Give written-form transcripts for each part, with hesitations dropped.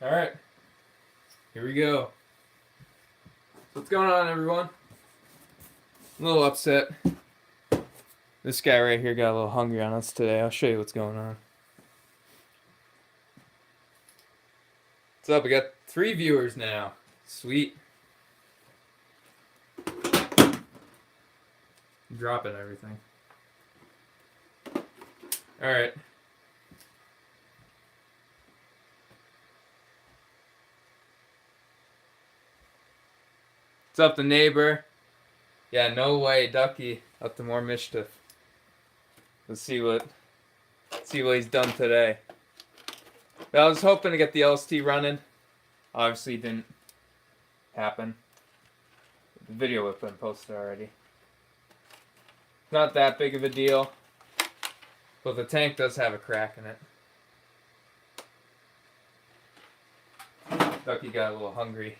Alright, here we go. So what's going on, everyone? I'm a little upset. This guy right here got a little hungry on us today. I'll show you what's going on. What's up? We got 3 viewers now. Sweet. I'm dropping everything. Alright. What's up, the neighbor? Yeah, no way, Ducky. Up to more mischief. Let's see what he's done today. But I was hoping to get the LST running. Obviously didn't happen. The video would have been posted already. Not that big of a deal. But the tank does have a crack in it. Ducky got a little hungry.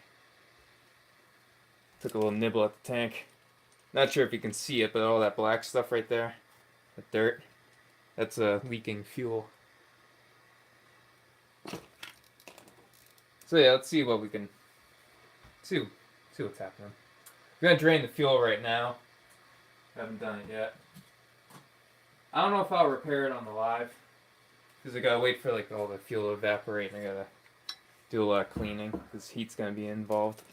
Took a little nibble at the tank. Not sure if you can see it, but all that black stuff right there, the dirt, that's leaking fuel. So yeah, let's see what we can see what's happening. I'm gonna drain the fuel right now. Haven't done it yet. I don't know if I'll repair it on the live because I gotta wait for like all the fuel to evaporate and I gotta do a lot of cleaning because heat's gonna be involved.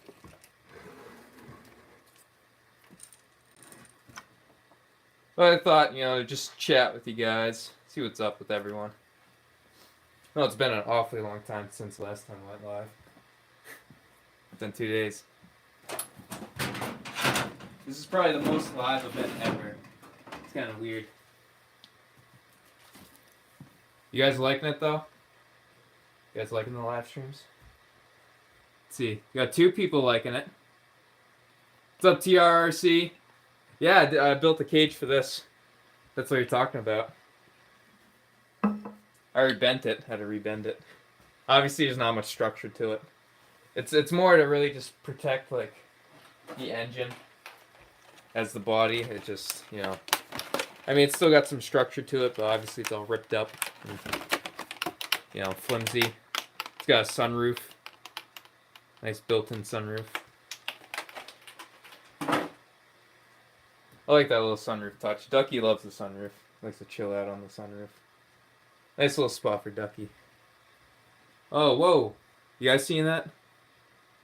But I thought, just chat with you guys, see what's up with everyone. No, it's been an awfully long time since last time I went live. It's been 2 days. This is probably the most live I've been ever. It's kind of weird. You guys liking it though? You guys liking the live streams? Let's see. You got 2 people liking it. What's up, TRRC? Yeah, I built a cage for this. That's what you're talking about. I already bent it. Had to rebend it. Obviously, there's not much structure to it. It's more to really just protect like the engine as the body. It just I mean, it's still got some structure to it, but obviously it's all ripped up and flimsy. It's got a sunroof. Nice built-in sunroof. I like that little sunroof touch. Ducky loves the sunroof. Likes to chill out on the sunroof. Nice little spot for Ducky. Oh, whoa. You guys seeing that?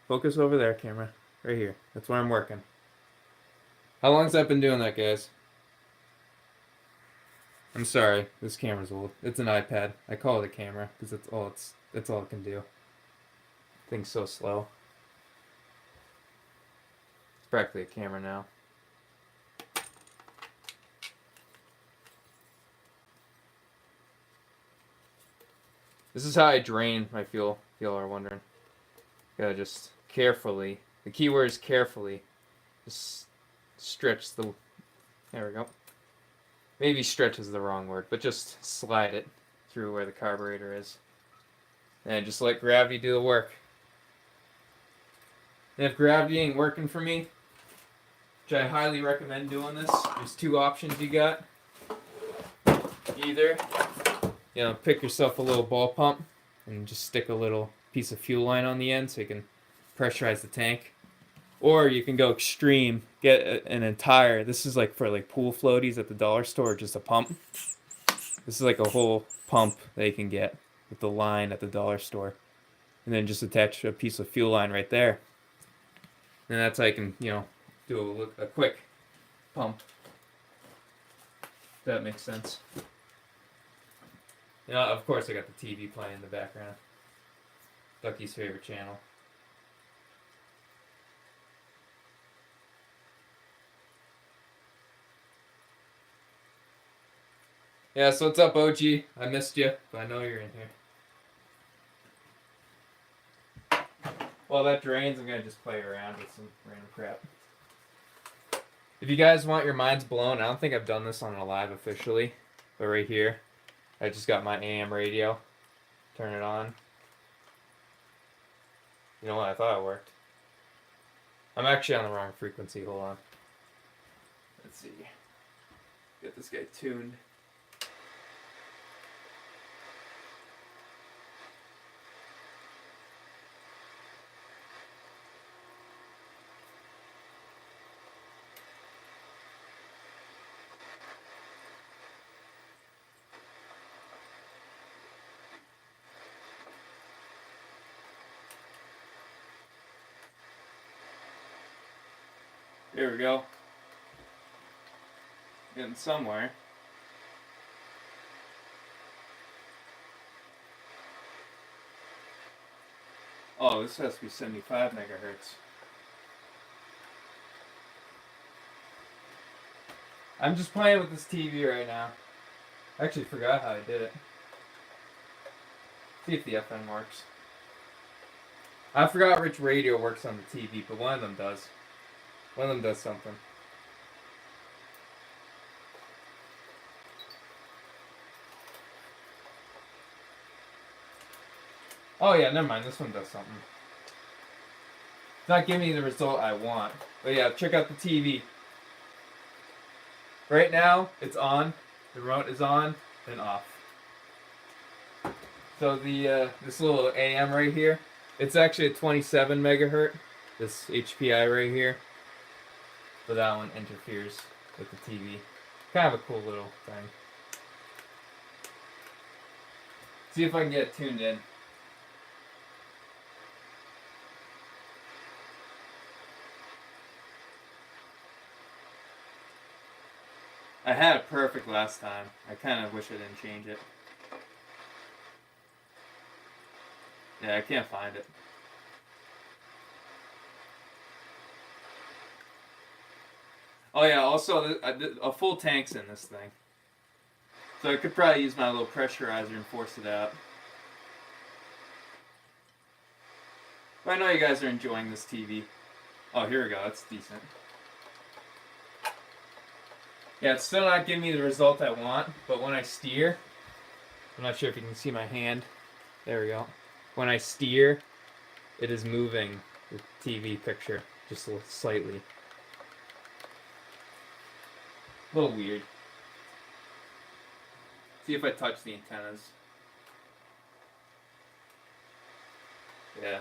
Focus over there, camera. Right here. That's where I'm working. How long's that been doing that, guys? I'm sorry. This camera's old. It's an iPad. I call it a camera because that's all it can do. Thing's so slow. It's practically a camera now. This is how I drain my fuel, if y'all are wondering. Gotta just carefully, the key word is carefully, just stretch the, there we go. Maybe stretch is the wrong word, but just slide it through where the carburetor is. And just let gravity do the work. And if gravity ain't working for me, which I highly recommend doing this, there's 2 options you got. Either pick yourself a little ball pump and just stick a little piece of fuel line on the end so you can pressurize the tank. Or you can go extreme, get an entire, this is like for like pool floaties at the dollar store, just a pump. This is like a whole pump that you can get with the line at the dollar store. And then just attach a piece of fuel line right there. And that's how you can, do a quick pump. If that makes sense. Of course I got the TV playing in the background. Ducky's favorite channel. Yeah, so what's up, OG? I missed you, but I know you're in here. While that drains, I'm going to just play around with some random crap. If you guys want your minds blown, I don't think I've done this on a live officially, but right here, I just got my AM radio. Turn it on. You know what? I thought it worked. I'm actually on the wrong frequency. Hold on. Let's see. Get this guy tuned. Here we go. Getting somewhere. Oh, this has to be 75 megahertz. I'm just playing with this TV right now. I actually forgot how I did it. See if the FM works. I forgot which radio works on the TV, but one of them does. One of them does something. Oh yeah, never mind. This one does something. It's not giving me the result I want. But yeah, check out the TV. Right now, it's on. The remote is on and off. So the this little AM right here, it's actually a 27 megahertz. This HPI right here. So that one interferes with the TV. Kind of a cool little thing. See if I can get it tuned in. I had it perfect last time. I kind of wish I didn't change it. Yeah, I can't find it. Oh yeah, also a full tank's in this thing. So I could probably use my little pressurizer and force it out. But I know you guys are enjoying this TV. Oh, here we go. That's decent. Yeah, it's still not giving me the result I want, but when I steer, I'm not sure if you can see my hand. There we go. When I steer, it is moving the TV picture just a little slightly. A little weird. See if I touch the antennas. Yeah.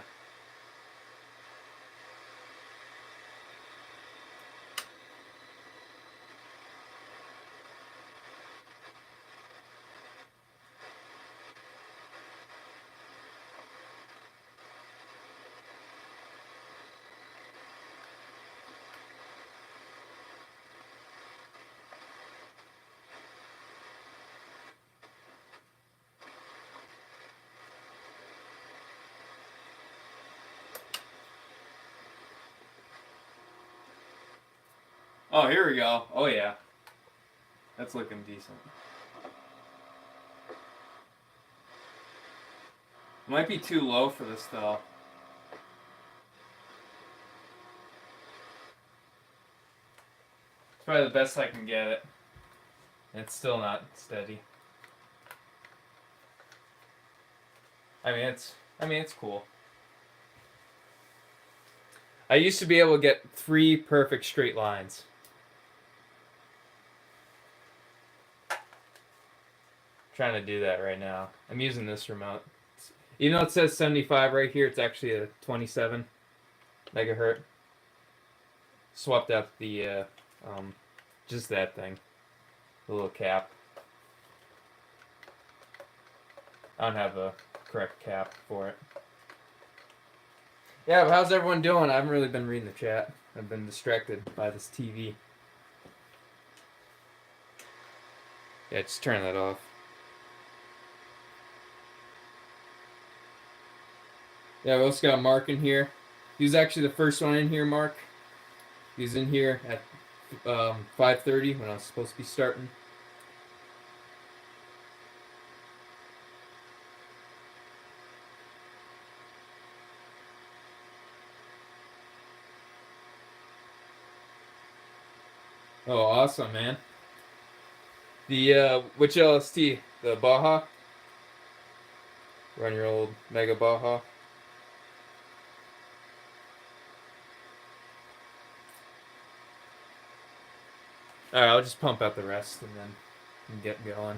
Oh, here we go. Oh, yeah. That's looking decent. It might be too low for this, though. It's probably the best I can get it. And it's still not steady. I mean, it's cool. I used to be able to get 3 perfect straight lines. Trying to do that right now. I'm using this remote. Even though it says 75 right here, it's actually a 27 megahertz. Swapped out the just that thing, the little cap. I don't have a correct cap for it. Yeah, but how's everyone doing? I haven't really been reading the chat. I've been distracted by this TV. Yeah, just turn that off. Yeah, we also got Mark in here. He was actually the first one in here, Mark. He was in here at 5:30 when I was supposed to be starting. Oh, awesome, man. The which LST? The Baja? Run your old Mega Baja. Alright, I'll just pump out the rest and then get going.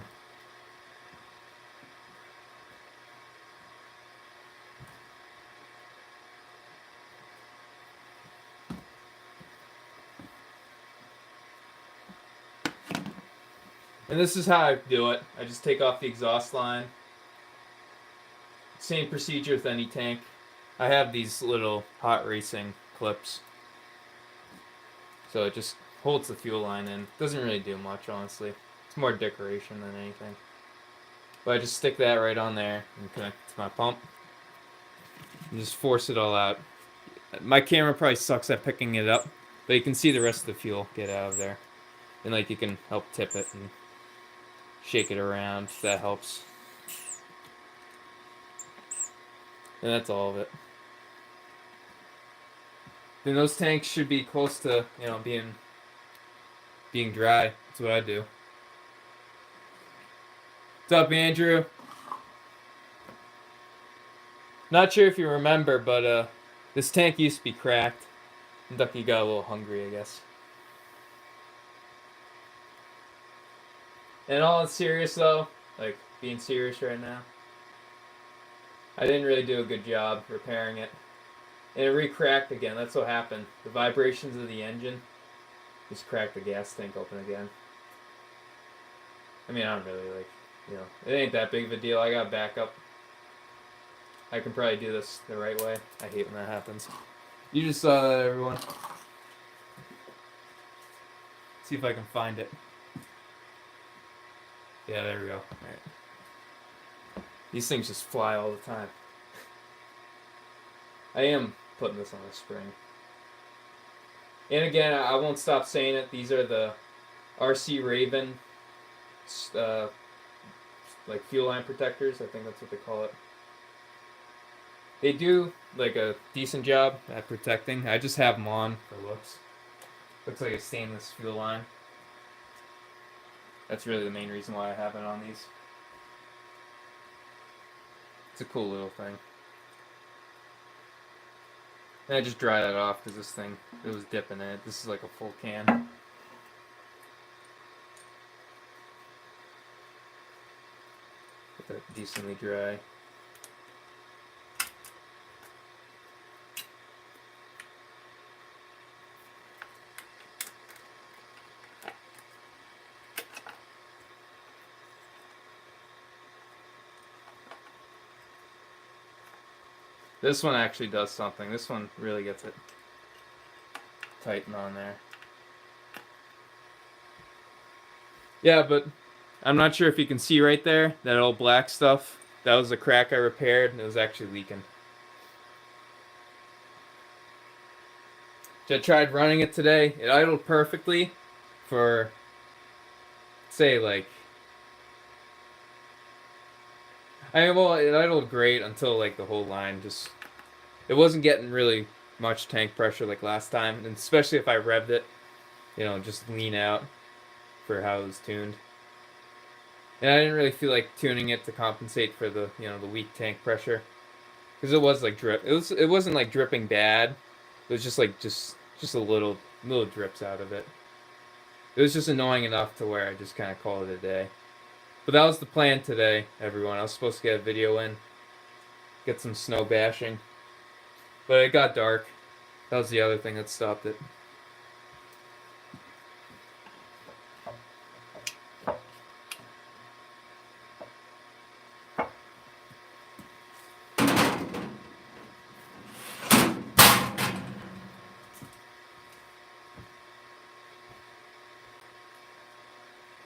And this is how I do it. I just take off the exhaust line. Same procedure with any tank. I have these little hot racing clips. So it just holds the fuel line in. Doesn't really do much, honestly. It's more decoration than anything. But I just stick that right on there and connect it to my pump. And just force it all out. My camera probably sucks at picking it up, but you can see the rest of the fuel get out of there. And like you can help tip it and shake it around if that helps. And that's all of it. Then those tanks should be close to, being dry. That's what I do. What's up, Andrew? Not sure if you remember, but this tank used to be cracked. Ducky got a little hungry, I guess. And all serious though, like being serious right now, I didn't really do a good job repairing it. And it re-cracked again. That's what happened. The vibrations of the engine just cracked the gas tank open again. I mean, I don't really it ain't that big of a deal. I got backup. I can probably do this the right way. I hate when that happens. You just saw that, everyone. See if I can find it. Yeah, there we go. Alright. These things just fly all the time. I am putting this on a spring. And again, I won't stop saying it. These are the RC Raven like fuel line protectors. I think that's what they call it. They do like a decent job at protecting. I just have them on for looks. Looks like a stainless fuel line. That's really the main reason why I have it on these. It's a cool little thing. And I just dry that off because this thing, it was dipping in it. This is like a full can. Get that decently dry. This one actually does something. This one really gets it tightened on there. Yeah, but I'm not sure if you can see right there, that old black stuff. That was a crack I repaired, and it was actually leaking. So I tried running it today. It idled perfectly for, say, like... well, it idled great until, like, the whole line just... It wasn't getting really much tank pressure like last time, and especially if I revved it, just lean out for how it was tuned. And I didn't really feel like tuning it to compensate for the, the weak tank pressure. Because it was, like, drip. It wasn't, like, dripping bad. It was just, like, just a little drips out of it. It was just annoying enough to where I just kind of called it a day. But that was the plan today, everyone. I was supposed to get a video in, get some snow bashing. But it got dark. That was the other thing that stopped it.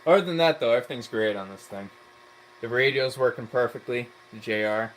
Other than that, though, everything's great on this thing. The radio's working perfectly, the JR.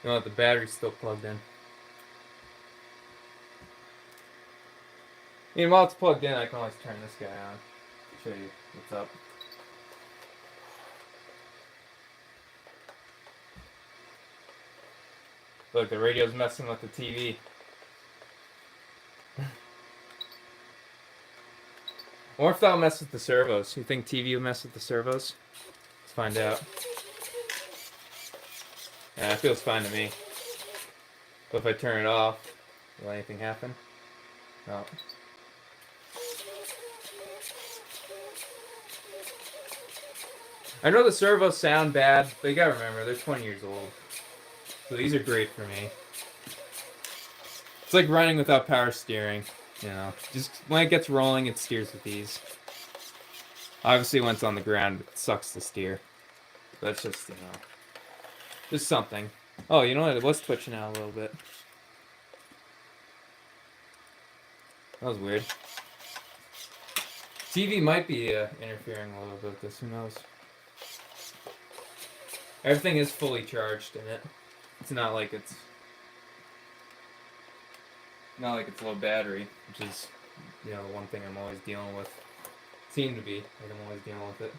You know what, the battery's still plugged in. I mean, while it's plugged in, I can always turn this guy on. Show you what's up. Look, the radio's messing with the TV. I wonder if that'll mess with the servos. You think TV will mess with the servos? Let's find out. Yeah, it feels fine to me. But if I turn it off, will anything happen? No. I know the servos sound bad, but you gotta remember, they're 20 years old. So these are great for me. It's like running without power steering, you know. Just when it gets rolling, it steers with ease. Obviously, when it's on the ground, it sucks to steer. That's just, you know, just something. Oh, you know what? It was twitching out a little bit. That was weird. TV might be interfering a little bit with this. Who knows? Everything is fully charged in it. It's not like it's low battery, which is, you know, the one thing I'm always dealing with. Seem to be like I'm always dealing with it.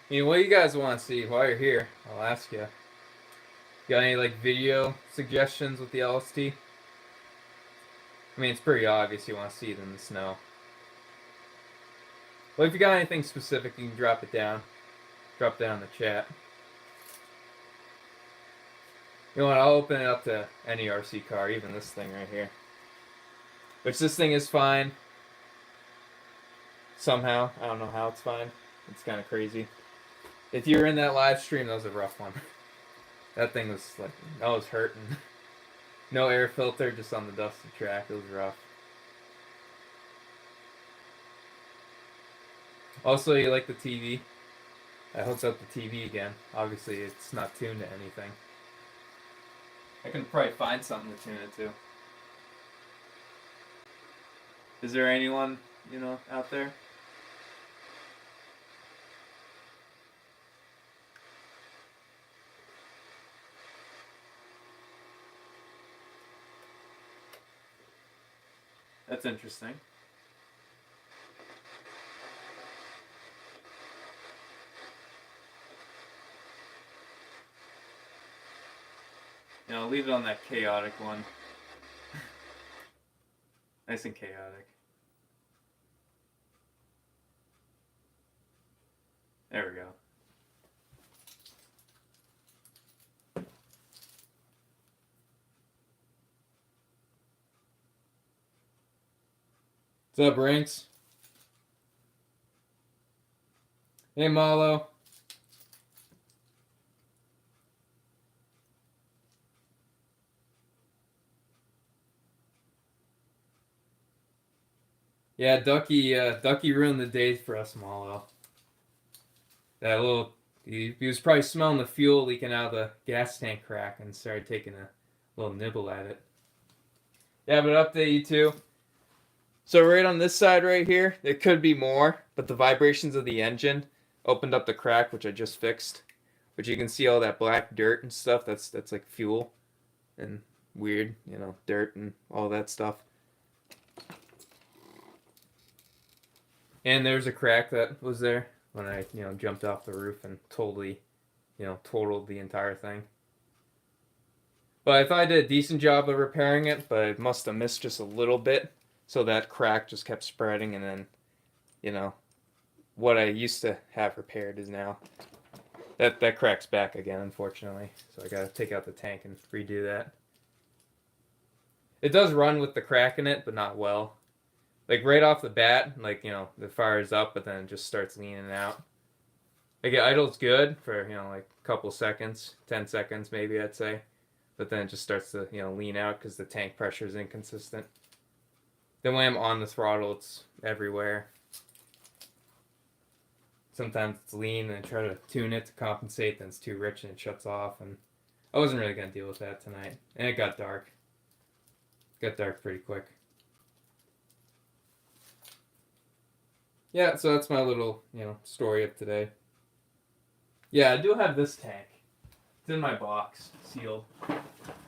I mean, what do you guys want to see while you're here? I'll ask you. Got any like video suggestions with the LST? I mean, it's pretty obvious you want to see it in the snow. Well, if you got anything specific, you can drop it down. Drop down in the chat. You know what? I'll open it up to any RC car, even this thing right here. Which this thing is fine. Somehow. I don't know how it's fine. It's kind of crazy. If you were in that live stream, that was a rough one. That thing was like, that was hurting. No air filter, just on the dusty track. It was rough. Also, you like the TV? I hooked up the TV again. Obviously, it's not tuned to anything. I can probably find something to tune it to. Is there anyone, you know, out there? That's interesting. You know, leave it on that chaotic one. Nice and chaotic. There we go. What's up, Rinks? Hey, Malo. Yeah, Ducky ruined the day for us, Malo. That little, he was probably smelling the fuel leaking out of the gas tank crack and started taking a little nibble at it. Yeah, but update you too. So right on this side right here, there could be more, but the vibrations of the engine opened up the crack, which I just fixed. But you can see all that black dirt and stuff. That's like fuel and weird, you know, dirt and all that stuff. And there's a crack that was there when I, you know, jumped off the roof and totally, you know, totaled the entire thing. But I thought I did a decent job of repairing it, but I must have missed just a little bit. So that crack just kept spreading, and then, you know, what I used to have repaired is now, that crack's back again, unfortunately. So I gotta take out the tank and redo that. It does run with the crack in it, but not well. Like right off the bat, like, you know, the fire's up, but then it just starts leaning out. Like it idles good for, you know, like a couple seconds, 10 seconds maybe, I'd say. But then it just starts to, you know, lean out because the tank pressure is inconsistent. Then when I'm on the throttle, it's everywhere. Sometimes it's lean and I try to tune it to compensate, then it's too rich and it shuts off. And I wasn't really going to deal with that tonight. And it got dark. It got dark pretty quick. Yeah, so that's my little, you know, story of today. Yeah, I do have this tank. It's in my box, sealed.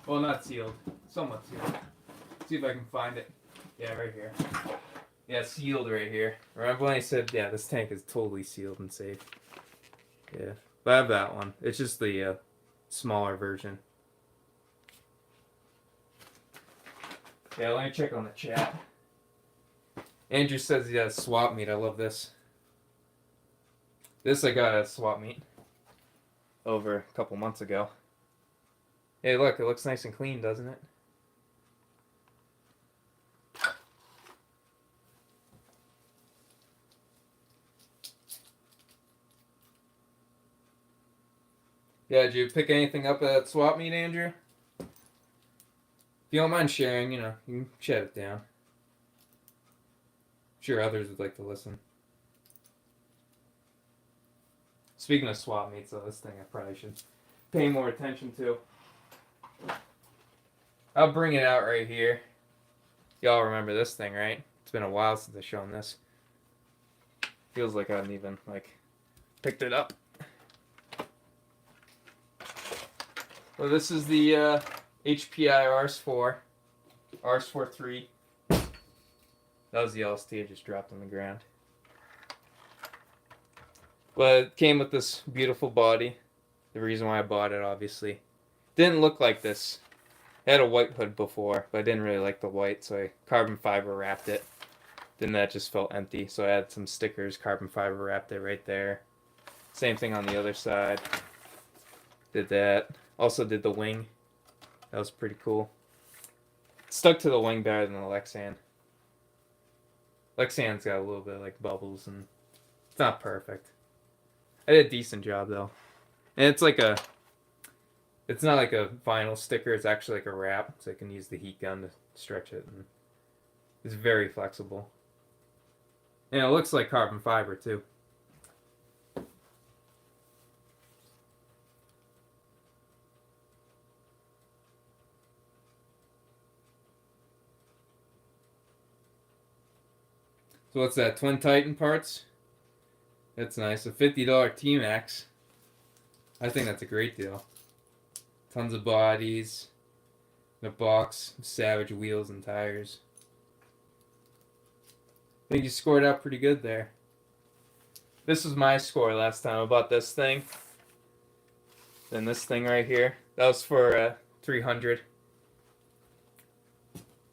Well, not sealed, somewhat sealed. See if I can find it. Yeah, right here. Yeah, sealed right here. Remember when I said, yeah, this tank is totally sealed and safe. Yeah, but I have that one. It's just the smaller version. Yeah, let me check on the chat. Andrew says he has swap meet. I love this. This I got at swap meet over a couple months ago. Hey, look, it looks nice and clean, doesn't it? Yeah, did you pick anything up at swap meet, Andrew? If you don't mind sharing, you can shut it down. I'm sure others would like to listen. Speaking of swap meets, though, this thing I probably should pay more attention to. I'll bring it out right here. Y'all remember this thing, right? It's been a while since I've shown this. Feels like I haven't even, picked it up. Well, this is the HPI RS4. RS43. That was the LST I just dropped on the ground. But it came with this beautiful body. The reason why I bought it, obviously. Didn't look like this. It had a white hood before, but I didn't really like the white, so I carbon fiber wrapped it. Then that just felt empty, so I had some stickers, carbon fiber wrapped it right there. Same thing on the other side. Did that. Also did the wing. That was pretty cool. Stuck to the wing better than the Lexan. Lexan's got a little bit of bubbles, and it's not perfect. I did a decent job though. And it's it's not like a vinyl sticker, it's actually like a wrap, so I can use the heat gun to stretch it, and it's very flexible. And it looks like carbon fiber too. So what's that, Twin Titan parts? That's nice. A $50 T-Max. I think that's a great deal. Tons of bodies. In a box. Savage wheels and tires. I think you scored out pretty good there. This was my score last time. I bought this thing. Then this thing right here. That was for 300.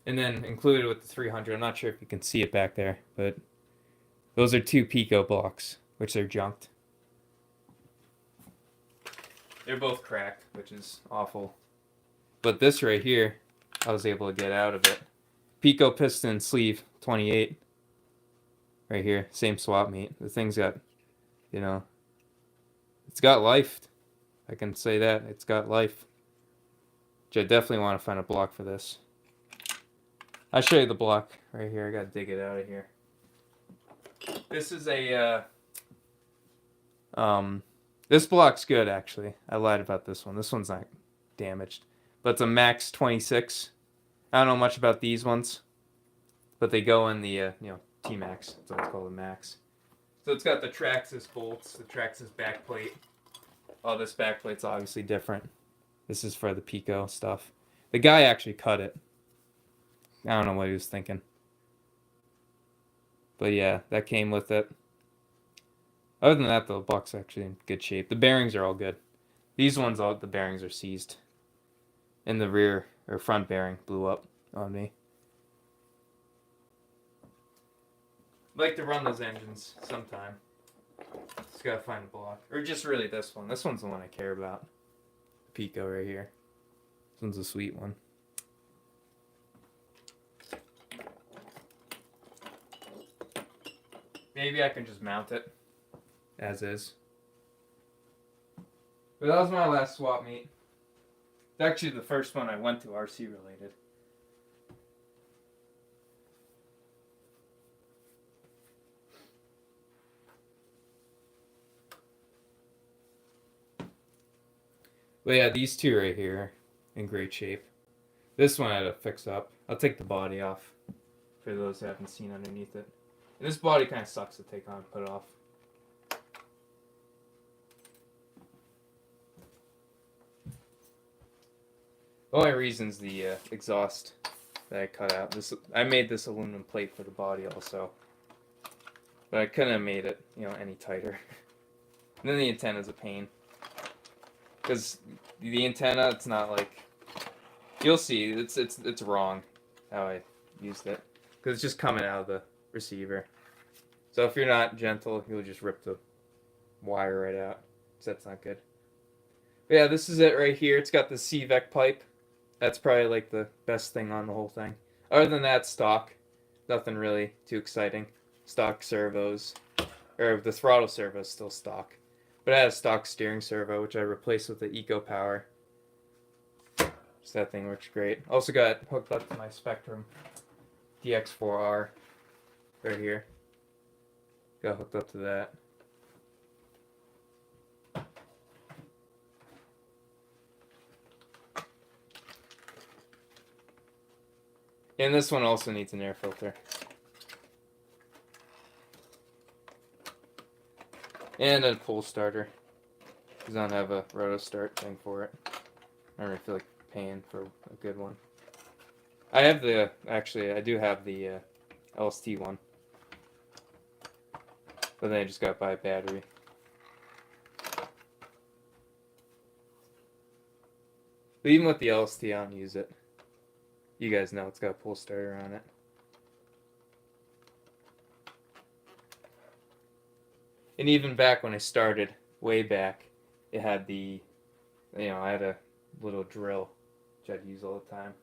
And then included with the 300, I'm not sure if you can see it back there, but those are 2 Pico blocks, which are junked. They're both cracked, which is awful. But this right here, I was able to get out of it. Pico piston sleeve 28. Right here, same swap meet. The thing's got, it's got life. I can say that. It's got life. Which I definitely want to find a block for this. I'll show you the block right here. I gotta dig it out of here. This is a, this block's good actually. I lied about this one. This one's not damaged. But it's a Max 26. I don't know much about these ones. But they go in the, T-Max. That's what it's called, a Max. So it's got the Traxxas bolts, the Traxxas backplate. Oh, this backplate's obviously different. This is for the Pico stuff. The guy actually cut it. I don't know what he was thinking. But yeah, that came with it. Other than that, the block's actually in good shape. The bearings are all good. These ones, all the bearings are seized. And the rear, or front bearing, blew up on me. I'd like to run those engines sometime. Just gotta find a block. Or just really this one. This one's the one I care about. The Pico right here. This one's a sweet one. Maybe I can just mount it as is. But that was my last swap meet. It's actually the first one I went to RC related. But yeah, these two right here are in great shape. This one I had to fix up. I'll take the body off for those who haven't seen underneath it. And this body kind of sucks to take on and put off. The only reason's the exhaust that I cut out. I made this aluminum plate for the body also, but I couldn't have made it, any tighter. And then the antenna's a pain, because the antenna, it's not like, you'll see, it's wrong how I used it, because it's just coming out of the receiver. So if you're not gentle, you'll just rip the wire right out. So that's not good. But yeah, this is it right here. It's got the CVEC pipe. That's probably like the best thing on the whole thing. Other than that, stock. Nothing really too exciting. Stock servos. Or the throttle servo is still stock. But it has stock steering servo, which I replaced with the Eco Power. So that thing works great. Also got hooked up to my Spectrum DX4R right here. Got hooked up to that. And this one also needs an air filter. And a pull starter, because I don't have a roto start thing for it. I don't really feel like paying for a good one. I have I do have the LST one. But then I just got to buy a battery. But even with the LST, I don't use it. You guys know it's got a pull starter on it. And even back when I started, way back, it had I had a little drill, which I'd use all the time.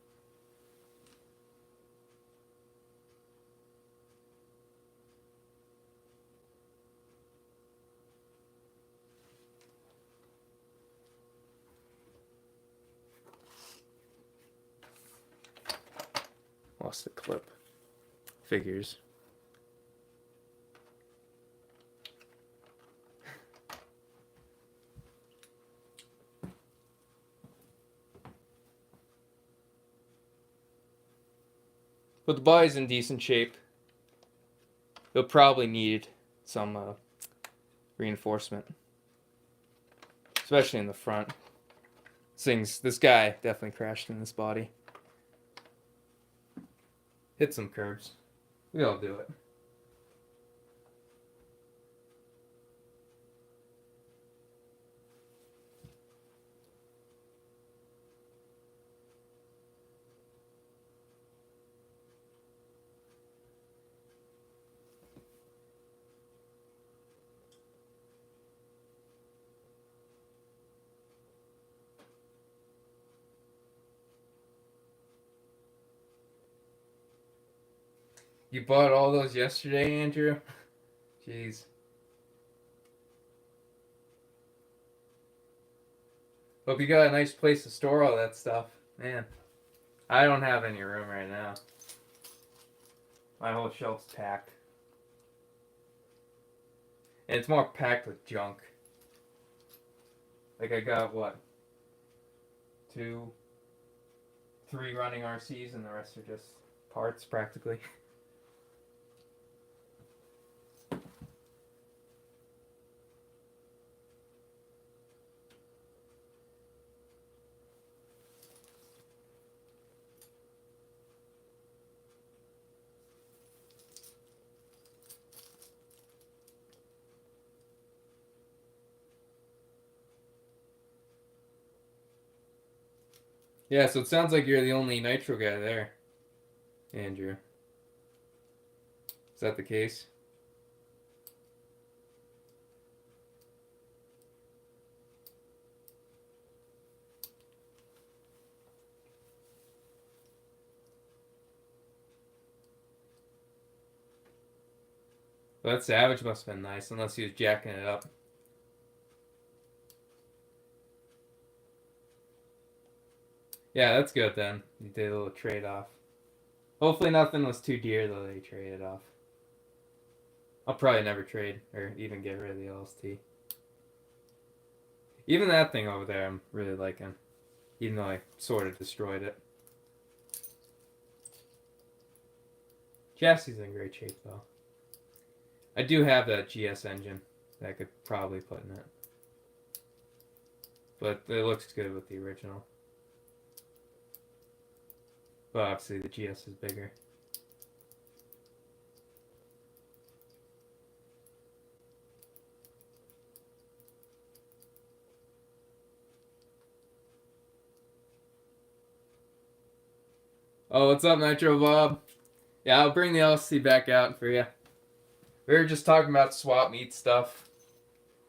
Lost the clip. Figures. But the body's in decent shape. It'll probably need some reinforcement, especially in the front. This guy definitely crashed in this body. Hit some curves. We all do it. You bought all those yesterday, Andrew? Jeez. Hope you got a nice place to store all that stuff. Man, I don't have any room right now. My whole shelf's packed. And it's more packed with junk. Like I got, 2, 3 running RCs and the rest are just parts practically. Yeah, so it sounds like you're the only nitro guy there, Andrew. Is that the case? Well, that Savage must have been nice, unless he was jacking it up. Yeah, that's good then. You did a little trade-off. Hopefully nothing was too dear, though, that you traded off. I'll probably never trade, or even get rid of the LST. Even that thing over there, I'm really liking. Even though I sort of destroyed it. Chassis is in great shape, though. I do have that GS engine that I could probably put in it. But it looks good with the original. Well, obviously the GS is bigger. Oh, what's up, Nitro Bob? Yeah, I'll bring the LST back out for you. We were just talking about swap meet stuff.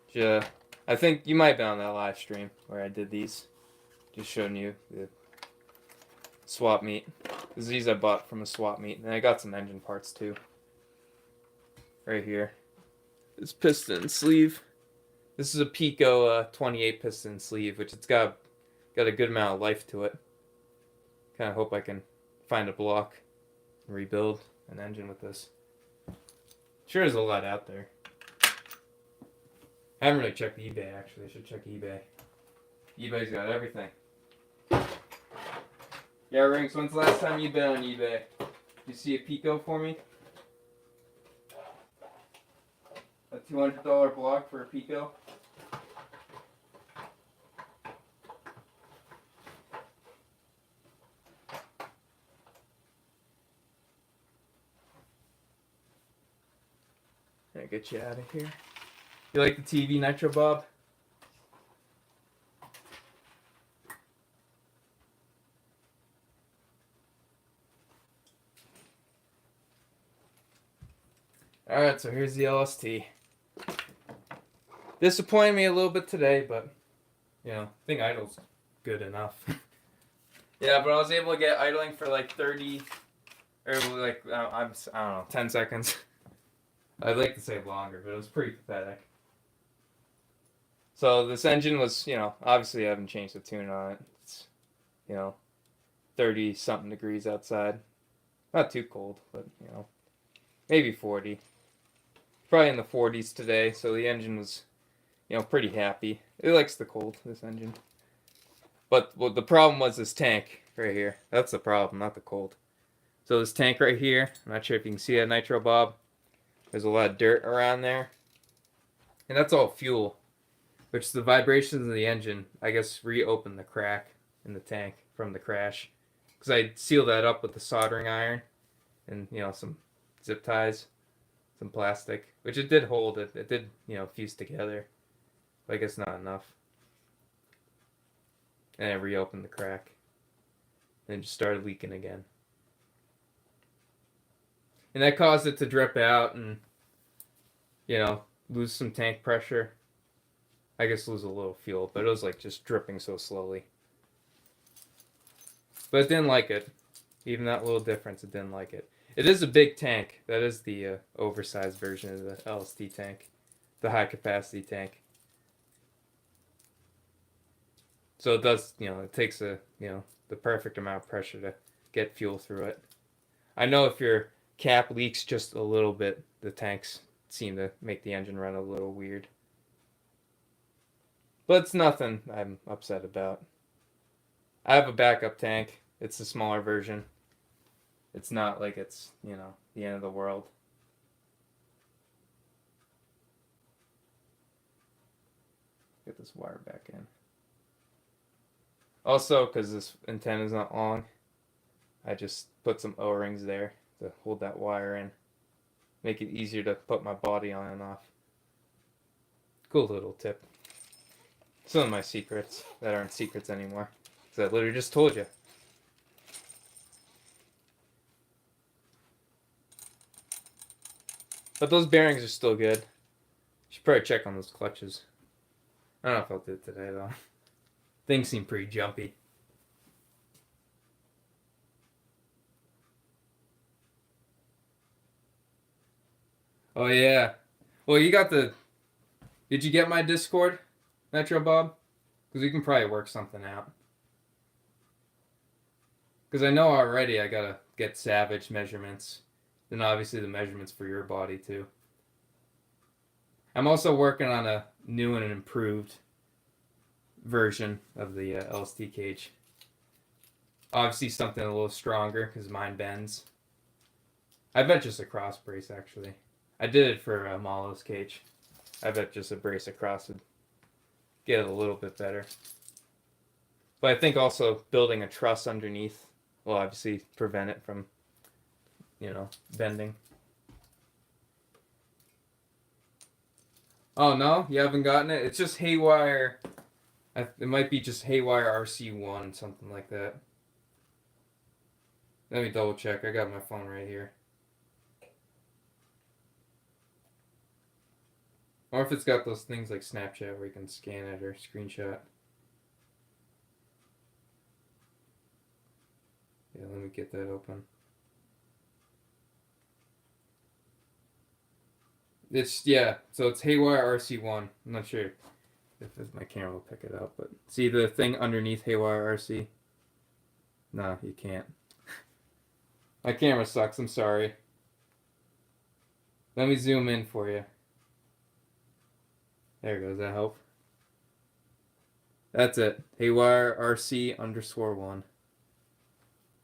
Yeah, I think you might have been on that live stream where I did these. Just showing you the swap meet. These I bought from a swap meet, and I got some engine parts too. Right here. This piston sleeve. This is a Pico 28 piston sleeve, which it's got a good amount of life to it. Kind of hope I can find a block and rebuild an engine with this. Sure, there's a lot out there. I haven't really checked eBay, actually. I should check eBay. eBay's got everything. Yeah, Rings, when's the last time you've been on eBay? You see a Pico for me? A $200 block for a Pico? I'll get you out of here. You like the TV, Nitro Bob? Alright, so here's the LST. Disappointed me a little bit today, but, you know, I think idle's good enough. Yeah, but I was able to get idling for like 30, or like, I don't know, 10 seconds. I'd like to say longer, but it was pretty pathetic. So this engine was, you know, obviously I haven't changed the tune on it. It's, you know, 30 something degrees outside. Not too cold, but, you know, maybe 40. Probably in the 40s today, so the engine was, you know, pretty happy. It likes the cold, this engine. But well, the problem was this tank right here. That's the problem, not the cold. So this tank right here, I'm not sure if you can see that, Nitro Bob. There's a lot of dirt around there. And that's all fuel, which the vibrations of the engine, I guess, reopened the crack in the tank from the crash. Because I sealed that up with the soldering iron and, you know, some zip ties, some plastic, which it did hold. It did, you know, fuse together. But I guess not enough. And it reopened the crack. And it just started leaking again. And that caused it to drip out and, you know, lose some tank pressure. I guess lose a little fuel, but it was like just dripping so slowly. But it didn't like it. Even that little difference, it didn't like it. It is a big tank. That is the oversized version of the LST tank. The high capacity tank. So it does, you know, it takes the perfect amount of pressure to get fuel through it. I know if your cap leaks just a little bit, the tanks seem to make the engine run a little weird. But it's nothing I'm upset about. I have a backup tank. It's a smaller version. It's not like it's, you know, the end of the world. Get this wire back in. Also, because this antenna is not long, I just put some O-rings there to hold that wire in. Make it easier to put my body on and off. Cool little tip. Some of my secrets that aren't secrets anymore. Because I literally just told you. But those bearings are still good. You should probably check on those clutches. I don't know if I'll do it today though. Things seem pretty jumpy. Oh yeah. Well, you got the... Did you get my Discord, Metro Bob? Because we can probably work something out. Because I know already I gotta get Savage measurements. Then obviously the measurements for your body too. I'm also working on a new and improved version of the LST cage. Obviously something a little stronger because mine bends. I bet just a cross brace actually. I did it for Malo's cage. I bet just a brace across would get it a little bit better. But I think also building a truss underneath will obviously prevent it from, bending. Oh no, you haven't gotten it? It's just Haywire. It might be just Haywire RC1, something like that. Let me double check. I got my phone right here. Or if it's got those things like Snapchat where you can scan it or screenshot. Yeah, let me get that open. So it's Haywire RC1. I'm not sure if my camera will pick it up, but see the thing underneath Haywire RC? No, you can't. My camera sucks, I'm sorry. Let me zoom in for you. There it goes, that help? That's it. Haywire RC _1.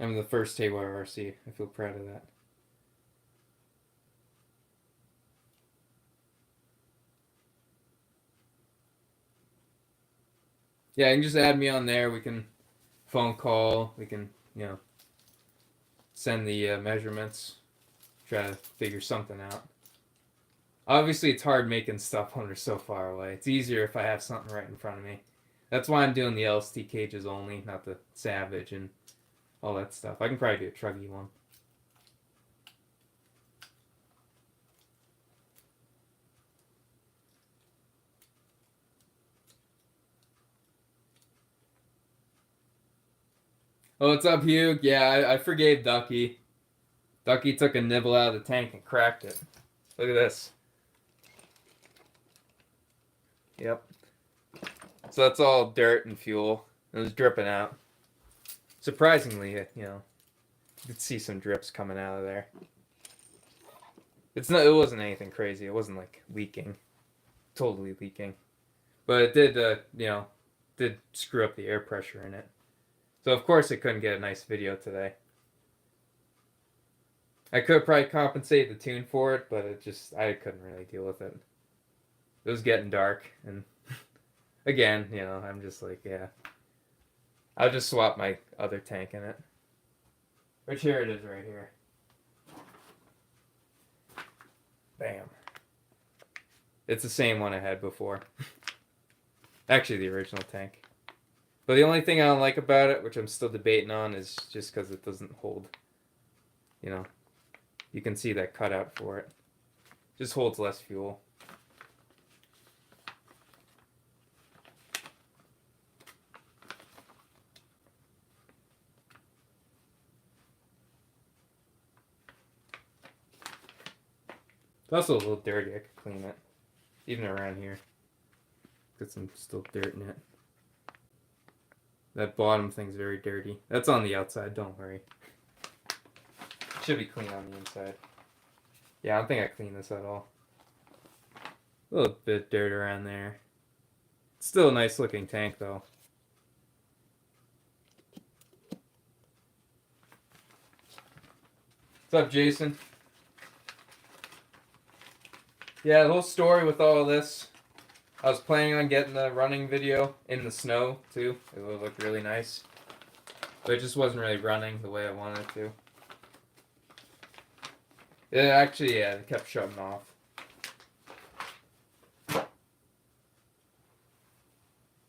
I'm the first Haywire RC. I feel proud of that. Yeah, you can just add me on there. We can phone call. We can, send the measurements. Try to figure something out. Obviously, it's hard making stuff when they're so far away. It's easier if I have something right in front of me. That's why I'm doing the LST cages only, not the Savage and all that stuff. I can probably do a Truggy one. Oh, what's up, Hugh? Yeah, I forgave Ducky. Ducky took a nibble out of the tank and cracked it. Look at this. Yep. So that's all dirt and fuel. It was dripping out. Surprisingly, you could see some drips coming out of there. It wasn't anything crazy. It wasn't like leaking. Totally leaking. But it did screw up the air pressure in it. So of course it couldn't get a nice video today. I could probably compensate the tune for it, but I couldn't really deal with it. It was getting dark, and again, I'm just like, yeah. I'll just swap my other tank in it. Which here it is right here. Bam. It's the same one I had before. Actually, the original tank. But the only thing I don't like about it, which I'm still debating on, is just because it doesn't hold. You can see that cutout for it. Just holds less fuel. It's also a little dirty. I could clean it. Even around here. Got some still dirt in it. That bottom thing's very dirty. That's on the outside, don't worry. Should be clean on the inside. Yeah, I don't think I cleaned this at all. A little bit of dirt around there. It's still a nice looking tank though. What's up, Jason? Yeah, the whole story with all of this, I was planning on getting the running video in the snow too. It would look really nice. But it just wasn't really running the way I wanted it to. It kept shutting off.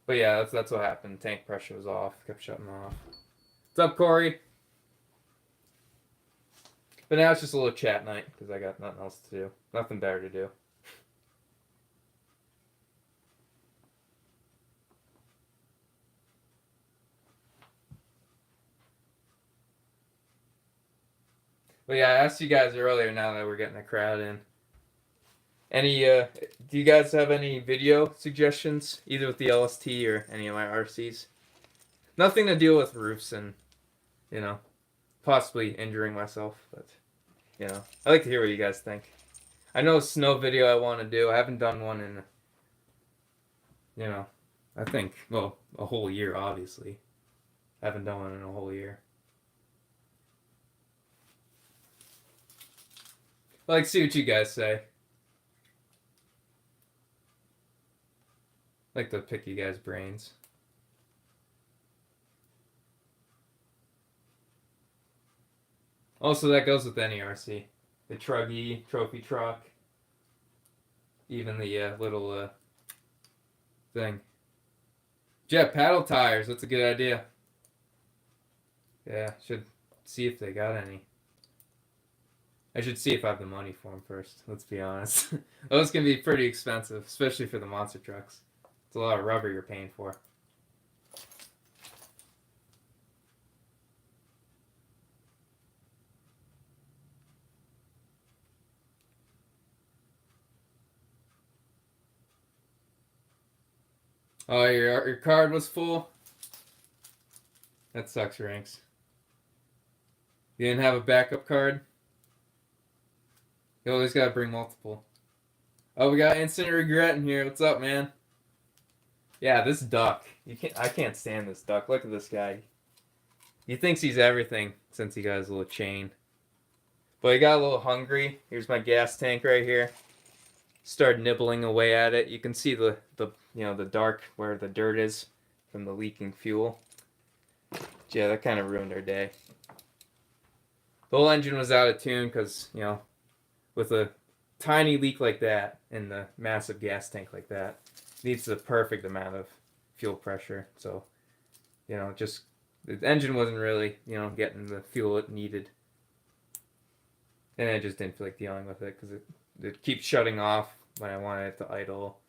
But yeah, that's what happened. Tank pressure was off, kept shutting off. What's up, Corey? But now it's just a little chat night because I got nothing else to do. Nothing better to do. But yeah, I asked you guys earlier now that we're getting a crowd in. Do you guys have any video suggestions, either with the LST or any of my RCs? Nothing to deal with roofs and, possibly injuring myself, but, I like to hear what you guys think. I know a snow video I want to do. I haven't done one in, I think, a whole year, obviously. I haven't done one in a whole year. Like, see what you guys say. Like to pick you guys' brains. Also, that goes with any RC. The Truggy, trophy truck, even the little thing. Jet paddle tires. That's a good idea. Yeah, should see if they got any. I should see if I have the money for them first. Let's be honest. Those can be pretty expensive, especially for the monster trucks. It's a lot of rubber you're paying for. Oh, your card was full? That sucks, Ranks. You didn't have a backup card? You always gotta bring multiple. Oh, we got instant regret in here. What's up, man? Yeah, this duck. I can't stand this duck. Look at this guy. He thinks he's everything since he got his little chain. But he got a little hungry. Here's my gas tank right here. Started nibbling away at it. You can see the the dark where the dirt is from the leaking fuel. Yeah, that kind of ruined our day. The whole engine was out of tune because, with a tiny leak like that in the massive gas tank like that, needs the perfect amount of fuel pressure. So, just the engine wasn't really, getting the fuel it needed. And I just didn't feel like dealing with it because it keeps shutting off when I wanted it to idle,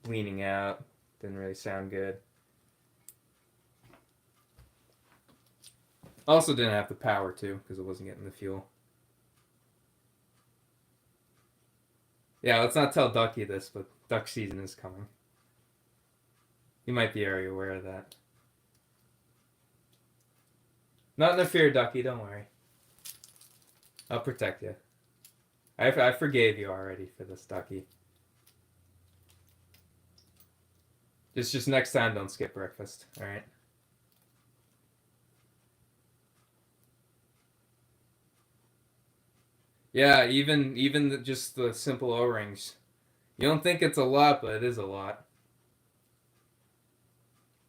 leaning out. Didn't really sound good. Also didn't have the power too because it wasn't getting the fuel. Yeah, let's not tell Ducky this, but duck season is coming. You might be already aware of that. Not in a fear, Ducky, don't worry. I'll protect you. I forgave you already for this, Ducky. Just next time, don't skip breakfast, alright? Yeah, even just the simple O-rings. You don't think it's a lot, but it is a lot.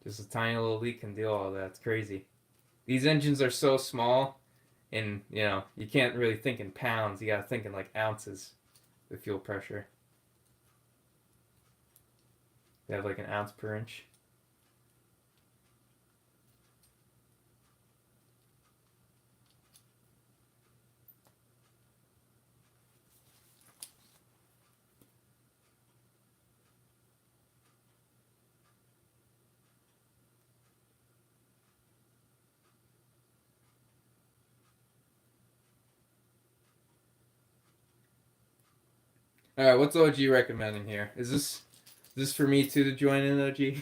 Just a tiny little leak can do all that. It's crazy. These engines are so small, and you can't really think in pounds. You gotta think in like ounces. The fuel pressure. They have like an ounce per inch. All right, what's OG recommending here? Is this for me too to join in, OG?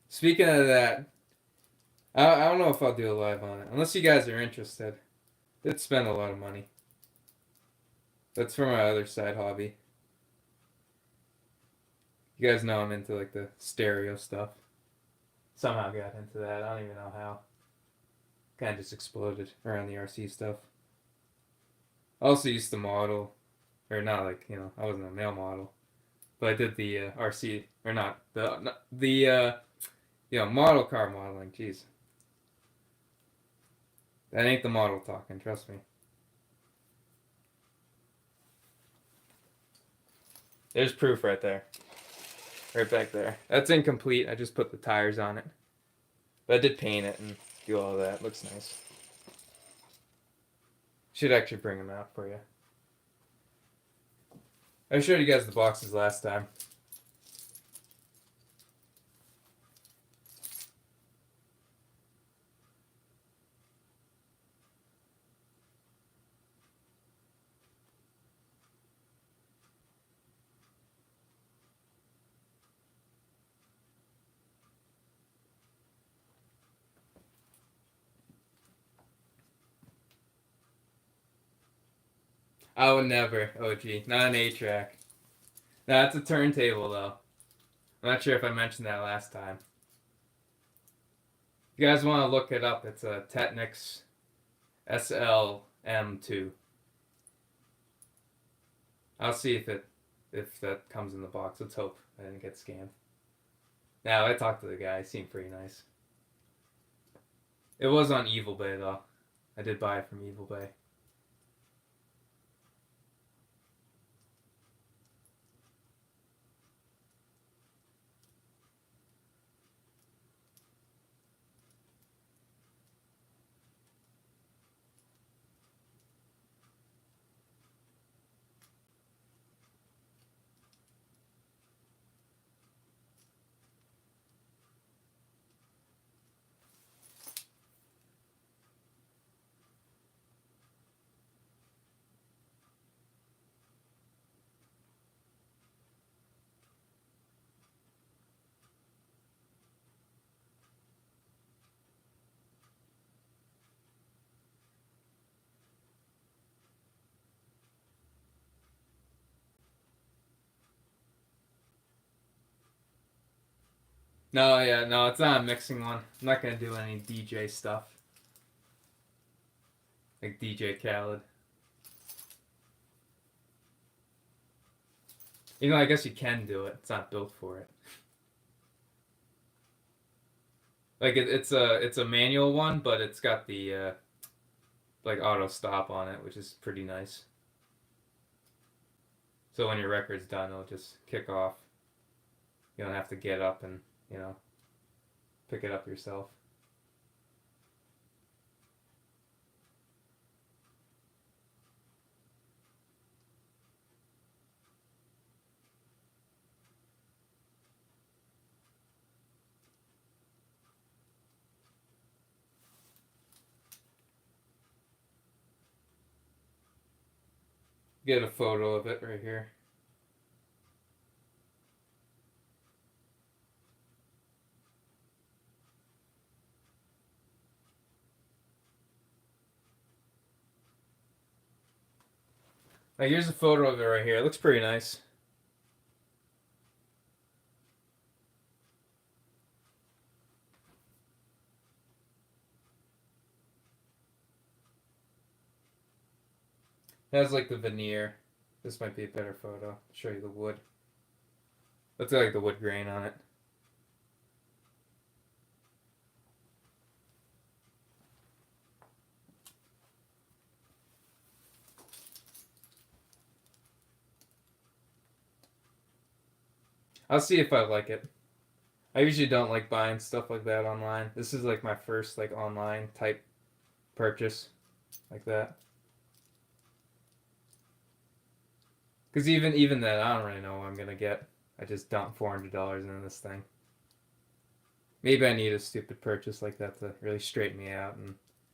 Speaking of that, I don't know if I'll do a live on it unless you guys are interested. Did spend a lot of money. That's for my other side hobby. You guys know I'm into like the stereo stuff. Somehow got into that. I don't even know how. Kind of just exploded around the RC stuff. I also used to model, or not like I wasn't a male model, but I did the RC or not the model car modeling. Jeez, that ain't the model talking. Trust me. There's proof right there, right back there. That's incomplete. I just put the tires on it, but I did paint it and do all that. Looks nice. Should actually bring them out for you. I showed you guys the boxes last time. I would never, OG. Not an 8-track. No, that's a turntable, though. I'm not sure if I mentioned that last time. If you guys want to look it up, it's a Technics SLM2. I'll see if that comes in the box. Let's hope I didn't get scammed. Now I talked to the guy. He seemed pretty nice. It was on Evil Bay though. I did buy it from Evil Bay. No, yeah, no, it's not a mixing one. I'm not gonna do any DJ stuff. Like DJ Khaled. You know, I guess you can do it. It's not built for it. Like it's a manual one, but it's got the like auto stop on it, which is pretty nice. So when your record's done, it'll just kick off. You don't have to get up and pick it up yourself. Get a photo of it right here. Like here's a photo of it right here. It looks pretty nice. It has like the veneer. This might be a better photo. I'll show you the wood. Looks like the wood grain on it. I'll see if I like it. I usually don't like buying stuff like that online. This is like my first like online type purchase like that. Because even then, I don't really know what I'm gonna get. I just dumped $400 into this thing. Maybe I need a stupid purchase like that to really straighten me out and